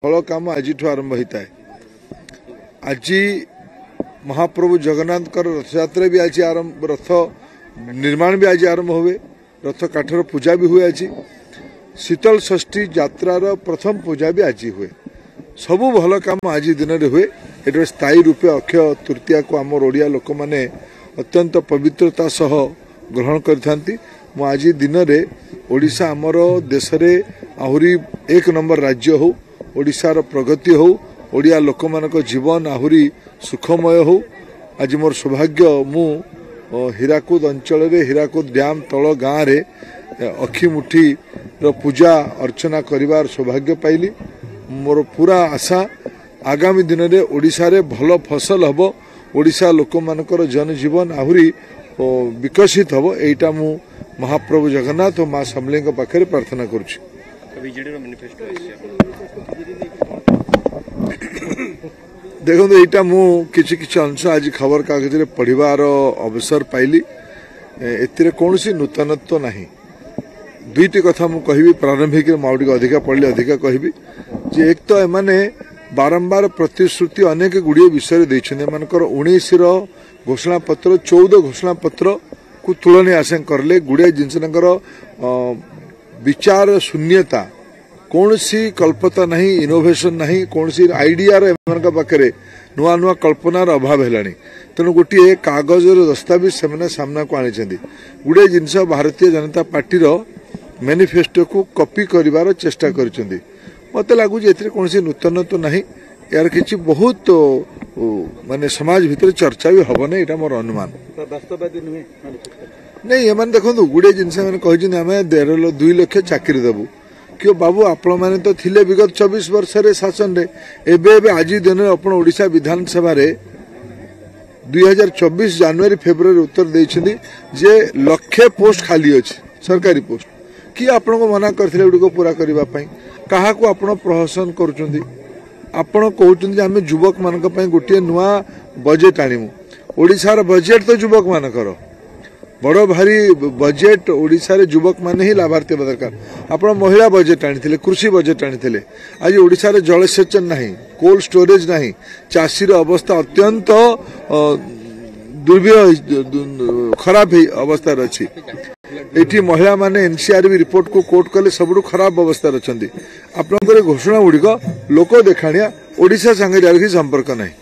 फल काम आज आरंभ होता है। आज महाप्रभु जगन्नाथ रथयात्रा भी आज आरंभ, रथ निर्माण भी आज आरंभ हुए, रथ काठर पूजा भी हुए। आज शीतल षष्ठी यात्रार प्रथम पूजा भी आज हुए। सबू भल काम आज दिन में हुए। ये स्थायी रूपे अक्षय तृतीया को आम ओडिया लोक मैंने अत्यंत पवित्रता सह ग्रहण करथांती। मु आज दिन में ओडिशा आमर देश में आहुरी एक नंबर राज्य हो, ओडिशार प्रगति हो, ओडिया लोक मानक जीवन आहुरी सुखमय हो। आज मोर सौभाग्य मु हीराकुद अंचल रे हीराकुद डैम तल गाँव रे अखिमुठी पूजा अर्चना करिवार सौभाग्य पाइली। मोर पूरा आशा आगामी दिन में ओडिशा रे भल फसल हबो, ओडिशा लोक मानकर जनजीवन आहुरी विकसित हबो। एटा मु महाप्रभु जगन्नाथ और माँ समलें पाखे प्रार्थना करुछि। देखो यहाँ मु किछि किछि अंश आज खबर कागज रे पढ़िबार अवसर पाइली। एतिरे कौनसी नूतनत्व नहीं। दुईटी कथा मु कहिबी प्रारंभिक माउडी अधिका पढ़ले अधिका कहिबी जे एक तो एमाने बारंबार प्रतिश्रुति अनेक गुड़िए विषय देइछन। एमानकर 19 घोषणा पत्र 14 घोषणा पत्र को तुलनीय आशा करले। गुड़िए जिनस विचार शून्यता, कौन सी कल्पता नहीं, इनोवेशन नहीं, कौन सी आइडिया पाखे नुआ नुआ कल्पनार अभाव है। तेणु गोटे कागज दस्तावेज से सामना को आनी गुड़े जिनस भारतीय जनता पार्टी मैनिफेस्टो को कॉपी करिवार चेष्टा कर। मत लगुच कौन सी नूतन तो नहीं। यार किसी बहुत माने समाज भितर चर्चा भी हम नहीं, मोर अनुमान नहीं। ये देखो गुड़े जिनस आम 2 लाख चाकरी देबू क्यों बाबू आपण मैंने तो थिले विगत 24 वर्ष रे शासन रे। एबे आज दिन अपन ओडिशा विधानसभा रे 2024 जनवरी फेब्रुआरी उत्तर देइछन्दी जे लक्षे पोस्ट खाली अछि सरकारी पोस्ट। कि आपण को मना करथिले उडी को पूरा करबा पई? कहा को आपण प्रहसन करूछन्दी? आपण कहउछन्दी आमे युवक मानक पई गोटे नुआ बजेट आनिमु। ओडिशार बजेट तो युवक मानकर बड़ भारी बजेट। ओडिशा रे युवक माने ही लाभार्थी दरकार। आपण महिला बजेट आनी, कृषि बजेट आनी। आज ओडिशा रे जलसेचन नहीं, कोल्ड स्टोरेज नहीं, चाषीर अवस्था अत्यंत दुर्बल खराब अवस्था अच्छी। एठी महिला माने एनसीआरबी रिपोर्ट को कोट कले सबुठु खराब अवस्था अच्छा। आपंकर घोषणा गुड़िक लोक देखाणिया, ओडिशा संगे जार संपर्क नहीं।